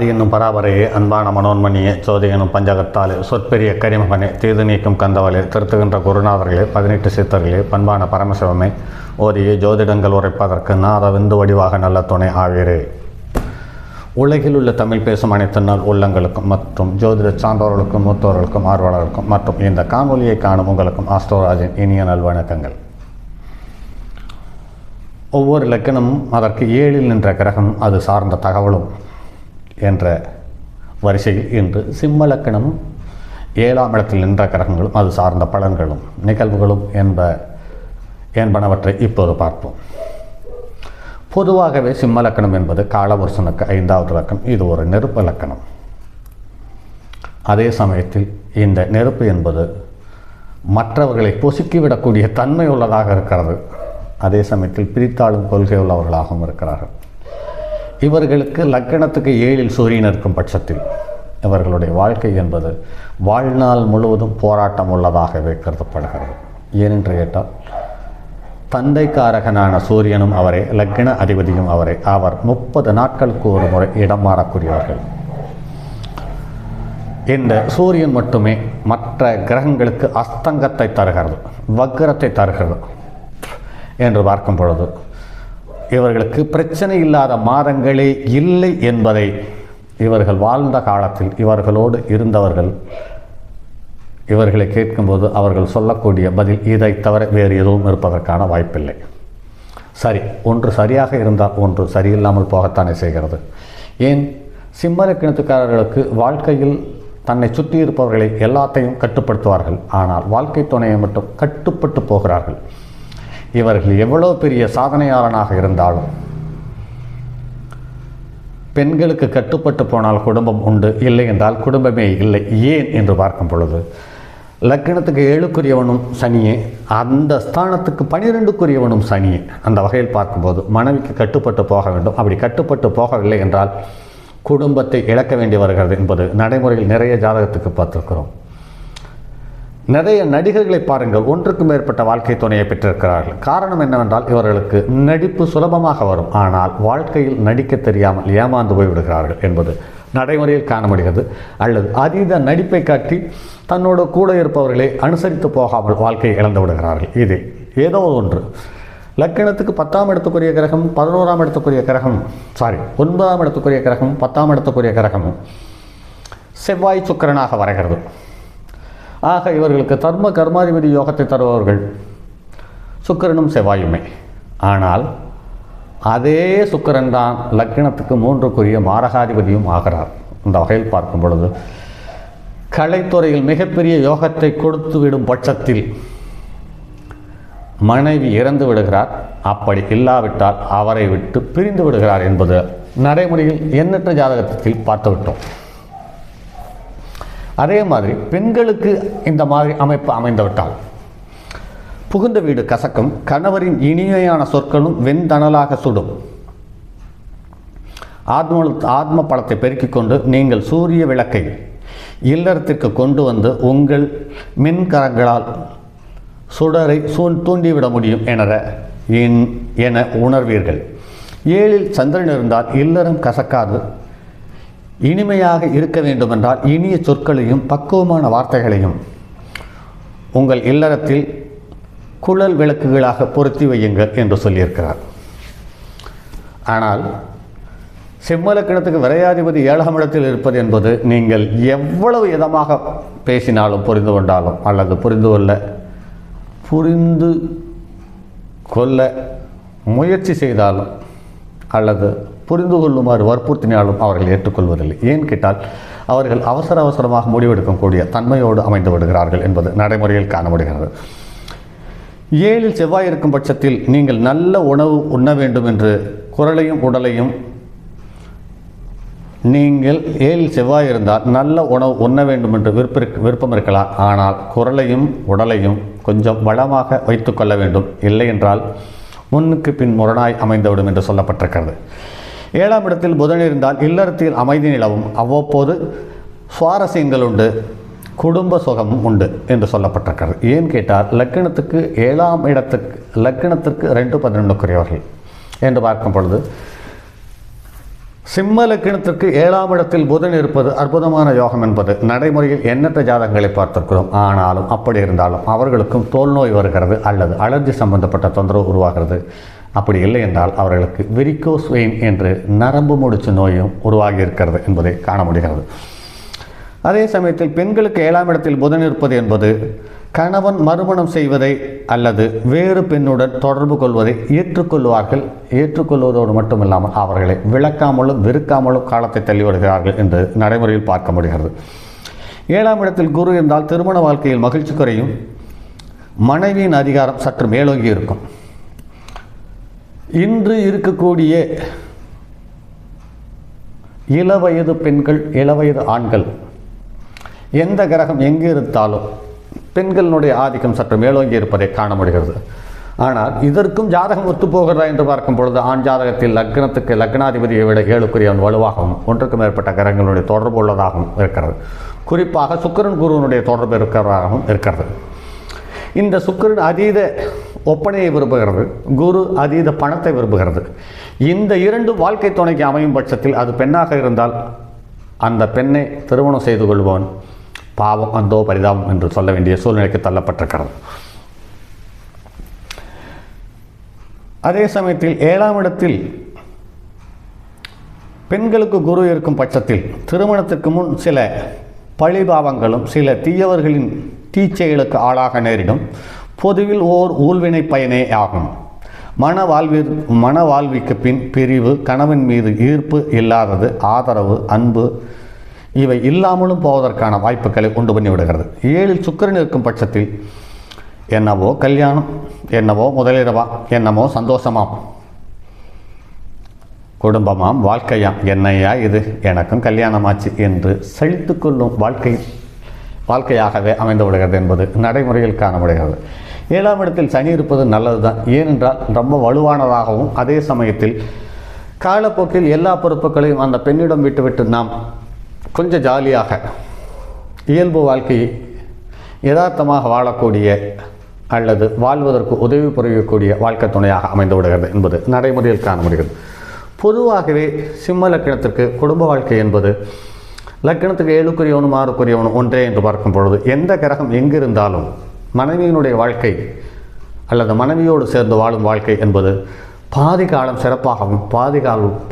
என்னும் பராபரையே அன்பான மனோன்மணியே சோதி எனும் பஞ்சகத்தாலே சொற்பெரிய கரிமகனே தீது நீக்கும் கந்தவலே திருத்துகின்ற குருநாதர்களே 18 சித்தர்களே பண்பான பரமசிவமே ஓதியே ஜோதிடங்கள் உரைப்பதற்கு நாத விந்து வடிவாக நல்ல துணை ஆவீரே. உலகில் உள்ள தமிழ் பேசும் அனைத்து நாள் உள்ளங்களுக்கும் மற்றும் ஜோதிட சான்றோர்களுக்கும் மூத்தோர்களுக்கும் ஆர்வலர்களுக்கும் மற்றும் இந்த காணொலியை காணும் உங்களுக்கும் ஆஸ்ட்ரோராஜின் இனிய நல்வணக்கங்கள். ஒவ்வொரு இலக்கணமும் அதற்கு 7இல் நின்ற கிரகம் அது சார்ந்த தகவலும் என்ற வரிசையில் இன்று சிம்ம லக்கணமும் 7ஆம் இடத்தில் நின்ற கிரகங்களும் அது சார்ந்த பலன்களும் நிகழ்வுகளும் என்பனவற்றை இப்போது பார்ப்போம். பொதுவாகவே சிம்ம லக்கணம் என்பது காலபுருஷனுக்கு 5வது லக்கணம். இது ஒரு நெருப்பு லக்கணம். அதே சமயத்தில் இந்த நெருப்பு என்பது மற்றவர்களை பொசுக்கிவிடக்கூடிய தன்மை உள்ளதாக இருக்கிறது. அதே சமயத்தில் பிரித்தாளும் கொள்கை உள்ளவர்களாகவும் இருக்கிறார்கள். இவர்களுக்கு லக்கணத்துக்கு 7இல் சூரியன் இருக்கும் பட்சத்தில் இவர்களுடைய வாழ்க்கை என்பது வாழ்நாள் முழுவதும் போராட்டம் உள்ளதாகவே கருதப்படுகிறது. ஏனென்று கேட்டால் தந்தைக்காரகனான சூரியனும் அவரே, லக்ன அதிபதியும் அவரே. அவர் 30 நாட்களுக்கு ஒரு முறை இடம் மாறக்கூடியவர்கள். இந்த சூரியன் மட்டுமே மற்ற கிரகங்களுக்கு அஸ்தங்கத்தை தருகிறது, வக்ரத்தை தருகிறது என்று பார்க்கும் பொழுது இவர்களுக்கு பிரச்சனை இல்லாத மாதங்களே இல்லை என்பதை இவர்கள் வாழ்ந்த காலத்தில் இவர்களோடு இருந்தவர்கள் இவர்களை கேட்கும்போது அவர்கள் சொல்லக்கூடிய பதில் இதை தவிர வேறு எதுவும் இருப்பதற்கான வாய்ப்பில்லை. சரி, ஒன்று சரியாக இருந்தால் ஒன்று சரியில்லாமல் போகத்தானே செய்கிறது. ஏன் சிம்ம லக்கணத்துக்காரர்களுக்கு வாழ்க்கையில் தன்னை சுற்றி இருப்பவர்களை எல்லாத்தையும் கட்டுப்படுத்துவார்கள், ஆனால் வாழ்க்கை துணையை மட்டும் கட்டுப்பட்டு போகிறார்கள். இவர்கள் எவ்வளோ பெரிய சாதனையாளனாக இருந்தாலும் பெண்களுக்கு கட்டுப்பட்டு போனால் குடும்பம் உண்டு, இல்லை என்றால் குடும்பமே இல்லை. ஏன் என்று பார்க்கும் பொழுது லக்கணத்துக்கு 7க்குரியவனும் சனியே, அந்த ஸ்தானத்துக்கு 12க்குரியவனும் சனியே. அந்த வகையில் பார்க்கும்போது மனைவிக்கு கட்டுப்பட்டு போக வேண்டும். அப்படி கட்டுப்பட்டு போகவில்லை என்றால் குடும்பத்தை இழக்க வேண்டி வருகிறது என்பது நடைமுறையில் நிறைய ஜாதகத்துக்கு பார்த்துருக்கிறோம். நிறைய நடிகர்களை பாருங்கள், ஒன்றுக்கு மேற்பட்ட வாழ்க்கை துணையை பெற்றிருக்கிறார்கள். காரணம் என்னவென்றால் இவர்களுக்கு நடிப்பு சுலபமாக வரும், ஆனால் வாழ்க்கையில் நடிக்க தெரியாமல் ஏமாந்து போய்விடுகிறார்கள் என்பது நடைமுறையில் காண முடிகிறது. அல்லது அதீத நடிப்பை காட்டி தன்னோடு கூட இருப்பவர்களை அனுசரித்து போகாமல் வாழ்க்கையை இழந்து விடுகிறார்கள். இது ஏதோ ஒன்று. லக்கணத்துக்கு 10ஆம் இடத்துக்குரிய கிரகம் 11ஆம் இடத்துக்குரிய கிரகம் 9ஆம் இடத்துக்குரிய கிரகம் 10ஆம் இடத்துக்குரிய கிரகமும் செவ்வாய் சுக்கிரனாக வரைகிறது. ஆக இவர்களுக்கு தர்ம கர்மாதிபதி யோகத்தை தருபவர்கள் சுக்கிரனும் செவ்வாயுமே. ஆனால் அதே சுக்கிரன் தான் லக்னத்துக்கு 3க்குரிய மாரகாதிபதியும் ஆகிறார். இந்த வகையில் பார்க்கும் பொழுது கலைத்துறையில் மிகப்பெரிய யோகத்தை கொடுத்து விடும் பட்சத்தில் மனைவி இறந்து விடுகிறார். அப்படி இல்லாவிட்டால் அவரை விட்டு பிரிந்து விடுகிறார் என்பது நடைமுறையில் எண்ணற்ற ஜாதகத்தில் பார்த்துவிட்டோம். அதே மாதிரி பெண்களுக்கு இந்த மாதிரி அமைப்பு அமைந்துவிட்டால் புகுந்த வீடு கசக்கும், கணவரின் இனிமையான சொற்களும் வெண்தணலாக சுடும். ஆத்ம பலத்தை பெருக்கிக் கொண்டு நீங்கள் சூரிய விளக்கை இல்லறத்திற்கு கொண்டு வந்து உங்கள் மின்கரங்களால் சுடரை தூண்டிவிட முடியும் என உணர்வீர்கள். 7இல் சந்திரன் இருந்தால் இல்லறம் கசக்காது. இனிமையாக இருக்க வேண்டுமென்றால் இனிய சொற்களையும் பக்குவமான வார்த்தைகளையும் உங்கள் இல்லறத்தில் குழல் விளக்குகளாக பொருத்தி வையுங்கள் என்று சொல்லியிருக்கிறார். ஆனால் சிம்ம லக்கணத்துக்கு விரையாதிபதி 7ஆம் இடத்தில் இருப்பது என்பது நீங்கள் எவ்வளவு இதமாக பேசினாலும் புரிந்து கொண்டாலும் அல்லது புரிந்து கொள்ள முயற்சி செய்தாலும் அல்லது புரிந்து கொள்ளுமாறு வற்புறுத்தினாலும் அவர்கள் ஏற்றுக்கொள்வதில்லை. ஏன் கேட்டால் அவர்கள் அவசரமாக முடிவெடுக்கக்கூடிய தன்மையோடு அமைந்து விடுகிறார்கள் என்பது நடைமுறையில் காண முடிகிறது. 7இல் செவ்வாய் இருக்கும் பட்சத்தில் நீங்கள் நல்ல உணவு உண்ண வேண்டும் என்று குரலையும் உடலையும் நீங்கள் 7இல் செவ்வாய் இருந்தால் நல்ல உணவு உண்ண வேண்டும் என்று விருப்பம் இருக்கலாம். ஆனால் குரலையும் உடலையும் கொஞ்சம் வளமாக வைத்து கொள்ள வேண்டும், இல்லை என்றால் முன்னுக்கு பின் முரணாய் அமைந்துவிடும் என்று சொல்லப்பட்டிருக்கிறது. 7ஆம் இடத்தில் புதன் இருந்தால் இல்லறத்தில் அமைதி நிலவும், அவ்வப்போது சுவாரஸ்யங்கள் உண்டு, குடும்ப சுகமும் உண்டு என்று சொல்லப்பட்டிருக்கிறது. ஏன் கேட்டால் லக்கணத்துக்கு 7ஆம் இடத்துக்கு லக்கணத்திற்கு 2-11க்குரியவர்கள் என்று பார்க்கும் பொழுது சிம்ம லக்கினத்திற்கு 7ஆம் இடத்தில் புதன் இருப்பது அற்புதமான யோகம் என்பது நடைமுறையில் எண்ணற்ற ஜாதகங்களை பார்த்திருக்கிறோம். ஆனாலும் அப்படி இருந்தாலும் அவர்களுக்கும் தோல் நோய் வருகிறது அல்லது அலர்ஜி சம்பந்தப்பட்ட தொந்தரவு உருவாகிறது. அப்படி இல்லை என்றால் அவர்களுக்கு வெரிகோஸ் வெயின் என்று நரம்பு முடிச்சு நோயும் உருவாகி இருக்கிறது என்பதை காண முடிகிறது. அதே சமயத்தில் பெண்களுக்கு 7ஆம் இடத்தில் புதன் இருப்பது என்பது கணவன் மறுமணம் செய்வதை அல்லது வேறு பெண்ணுடன் தொடர்பு கொள்வதை ஏற்றுக்கொள்வார்கள். ஏற்றுக்கொள்வதோடு மட்டுமில்லாமல் அவர்களை விளக்காமலும் வெறுக்காமலும் காலத்தை தள்ளிவிடுகிறார்கள் என்று நடைமுறையில் பார்க்க முடிகிறது. 7ஆம் இடத்தில் குரு இருந்தால் திருமண வாழ்க்கையில் மகிழ்ச்சி குறையும். மனைவியின் அதிகாரம் சற்று மேலோங்கி இருக்கும். இன்று இருக்கக்கூடிய இளவயது பெண்கள், இளவயது ஆண்கள், எந்த கிரகம் எங்கே இருந்தாலும் பெண்களினுடைய ஆதிக்கம் சற்று மேலோங்கி இருப்பதை காண முடிகிறது. ஆனால் இதற்கும் ஜாதகம் ஒத்துப்போகிறதா என்று பார்க்கும் பொழுது ஆண் ஜாதகத்தில் லக்னத்துக்கு லக்னாதிபதியை விட 7க்குரியவன் வலுவாகவும் 1க்கும் மேற்பட்ட கிரகங்களுடைய தொடர்பு உள்ளதாகவும் இருக்கிறது. குறிப்பாக சுக்கிரன் குருவனுடைய தொடர்பு இருக்கிறதாகவும் இருக்கிறது. இந்த சுக்கிரன் அதீத ஒப்பனையை விரும்புகிறது, குரு அதீத பணத்தை விரும்புகிறது. இந்த இரண்டு வாழ்க்கை துணைக்கு அமையும் பட்சத்தில் அது பெண்ணாக இருந்தால் அந்த பெண்ணை திருமணம் செய்து கொள்பவன் பாவம் அந்தோ பரிதாபம் என்று சொல்ல வேண்டிய சூழ்நிலைக்கு தள்ளப்பட்டிருக்கிறது. அதே சமயத்தில் 7ஆம் இடத்தில் பெண்களுக்கு குரு இருக்கும் பட்சத்தில் திருமணத்திற்கு முன் சில பழிபாவங்களும் சில தீயவர்களின் தீச்செயலுக்கு ஆளாக நேரிடும். பொதுவில் ஓர் ஊழ்வினை பயனே ஆகும். மனவாழ்விற்கு பின் பிரிவு, கணவன் மீது ஈர்ப்பு இல்லாதது, ஆதரவு, அன்பு இவை இல்லாமலும் போவதற்கான வாய்ப்புகளை உண்டு பண்ணிவிடுகிறது. 7இல் சுக்கிரன் இருக்கும் பட்சத்தில் என்னவோ கல்யாணம், என்னவோ முதலிரவா, என்னமோ சந்தோஷமாம், குடும்பமாம், வாழ்க்கையாம், என்னையா இது, எனக்கும் கல்யாணமாச்சு என்று சலித்து கொள்ளும் வாழ்க்கையாகவே அமைந்து விடுகிறது என்பது நடைமுறையில் காண முடிகிறது. 7ஆம் இடத்தில் சனி இருப்பது நல்லது தான். ஏனென்றால் ரொம்ப வலுவானதாகவும் அதே சமயத்தில் காலப்போக்கில் எல்லா பொறுப்புகளையும் அந்த பெண்ணிடம் விட்டுவிட்டு நாம் கொஞ்சம் ஜாலியாக இயல்பு வாழ்க்கையை யதார்த்தமாக வாழக்கூடிய அல்லது வாழ்வதற்கு உதவி புரியக்கூடிய வாழ்க்கை துணையாக அமைந்து விடுகிறது என்பது நடைமுறையில் காண முடிகிறது. பொதுவாகவே சிம்ம லக்கினத்திற்கு குடும்ப வாழ்க்கை என்பது லக்கினத்துக்கு 7க்குரியவனும் 6க்குரியவனும் ஒன்றே என்று பார்க்கும் பொழுது எந்த கிரகம் எங்கிருந்தாலும் மனைவியினுடைய வாழ்க்கை அல்லது மனைவியோடு சேர்ந்து வாழும் வாழ்க்கை என்பது பாதி காலம் சிறப்பாகவும்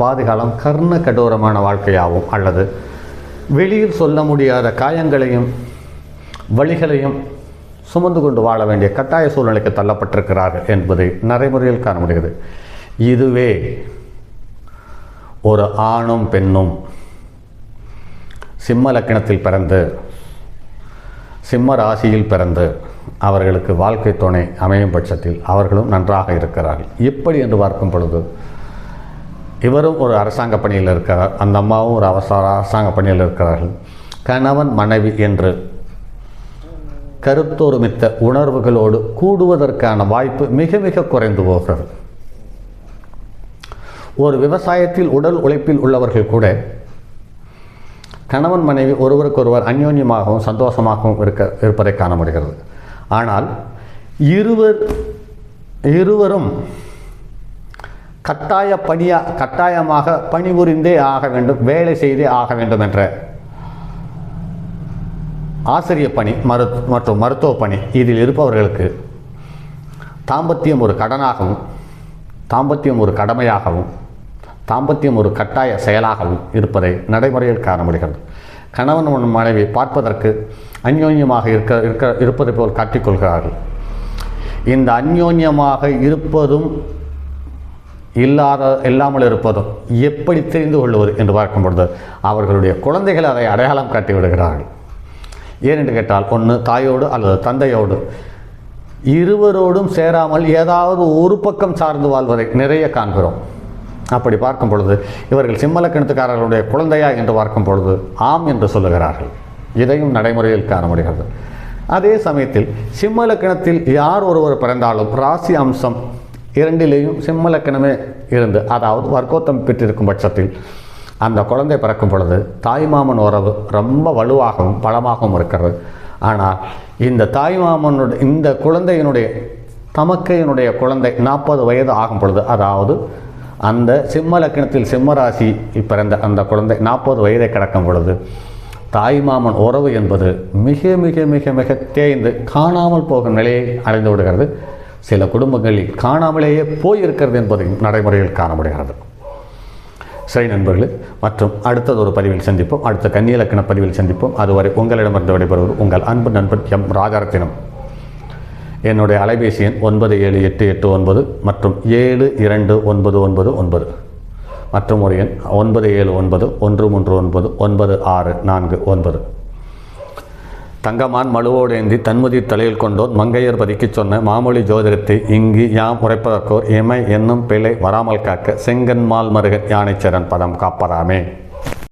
பாதி காலம் கர்ண கடூரமான வாழ்க்கையாகவும் அல்லது வெளியில் சொல்ல முடியாத காயங்களையும் வழிகளையும் சுமந்து கொண்டு வாழ வேண்டிய கட்டாய சூழ்நிலைக்கு தள்ளப்பட்டிருக்கிறார்கள் என்பதை நடைமுறையில் காண முடிகிறது. இதுவே ஒரு ஆணும் பெண்ணும் சிம்ம லக்கினத்தில் பிறந்து சிம்ம ராசியில் பிறந்து அவர்களுக்கு வாழ்க்கை துணை அமையும் பட்சத்தில் அவர்களும் நன்றாக இருக்கிறார்கள். எப்படி என்று பார்க்கும் பொழுது இவரும் ஒரு அரசாங்க பணியில் இருக்கிறார், அந்த அம்மாவும் ஒரு அரசாங்க பணியில் இருக்கிறார்கள். கணவன் மனைவி என்று கருத்தொருமித்த உணர்வுகளோடு கூடுவதற்கான வாய்ப்பு மிக மிக குறைந்து போகிறது. ஒரு விவசாயத்தில் உடல் உழைப்பில் உள்ளவர்கள் கூட கணவன் மனைவி ஒருவருக்கொருவர் அந்யோன்யமாகவும் சந்தோஷமாகவும் இருப்பதை காண முடிகிறது. ஆனால் இருவரும் கட்டாயமாக பணிபுரிந்தே ஆக வேண்டும், வேலை செய்தே ஆக வேண்டும் என்ற ஆசிரியர் பணி மற்றும் மருத்துவ பணி இதில் இருப்பவர்களுக்கு தாம்பத்தியம் ஒரு கடனாகவும், தாம்பத்தியம் ஒரு கடமையாகவும், தாம்பத்தியம் ஒரு கட்டாய செயலாகவும் இருப்பதை நடைமுறையில் காண முடிகிறது. கணவன் மனைவி பார்ப்பதற்கு அந்யோன்யமாக இருப்பதை போல் காட்டிக்கொள்கிறார்கள். இந்த அந்யோன்யமாக இருப்பதும் இல்லாமல் இருப்பதும் எப்படி தெரிந்து கொள்வது என்று பார்க்கும் பொழுது அவர்களுடைய குழந்தைகள் அதை அடையாளம் காட்டி விடுகிறார்கள். ஏனென்று கேட்டால் ஒன்று தாயோடு அல்லது தந்தையோடு இருவரோடும் சேராமல் ஏதாவது ஒரு பக்கம் சார்ந்து வாழ்வதை நிறைய காண்கிறோம். அப்படி பார்க்கும் பொழுது இவர்கள் சிம்ம லக்கினத்துக்காரர்களுடைய குழந்தையா என்று பார்க்கும் பொழுது ஆம் என்று சொல்லுகிறார்கள். இதையும் நடைமுறையில் காண முடிகிறது. அதே சமயத்தில் சிம்ம லக்கினத்தில் யார் ஒருவர் பிறந்தாலும் ராசி அம்சம் 2லேயும் சிம்ம லக்கினமே இருந்து அதாவது வர்க்கோத்தம் பெற்றிருக்கும் பட்சத்தில் அந்த குழந்தை பிறக்கும் பொழுது தாய்மாமன் உறவு ரொம்ப வலுவாகவும் பலமாகவும் இருக்கிறது. ஆனால் இந்த தாய்மாமனுடைய இந்த குழந்தையினுடைய தமக்கையினுடைய குழந்தை 40 வயது ஆகும் பொழுது, அதாவது அந்த சிம்ம லக்னத்தில் சிம்ம ராசி பிறந்த அந்த குழந்தை 40 வயதை கடக்கும் பொழுது தாய்மாமன் உறவு என்பது மிக மிக மிக மிக தேய்ந்து காணாமல் போகும் நிலையை அடைந்து விடுகிறது. சில குடும்பங்களில் காணாமலேயே போயிருக்கிறது என்பதையும் நடைமுறையில் காண முடிகிறது. சரி நண்பர்களே, மற்றும் அடுத்தது ஒரு பதிவில் சந்திப்போம். அடுத்த கன்னி இலக்கண பதிவில் சந்திப்போம். அதுவரை உங்களிடமிருந்து விடைபெறுவது உங்கள் அன்பு நண்பன் எம் ராஜரத்தினம். என்னுடைய அலைபேசி எண் 978889 மற்றும் 729999 மற்றும் ஒரு எண் 9791399649. தங்கமான் மழுவோடேந்தி தன்முதி தலையில் கொண்டோர் மங்கையர் பதிக்கச் சொன்ன மாமொழி ஜோதிடத்தை இங்கு யாம் உரைப்பதற்கோர் எமை என்னும் பிழை வராமல் காக்க செங்கன்மால் மருகன் யானைச்சரன் பதம் காப்பதாமே.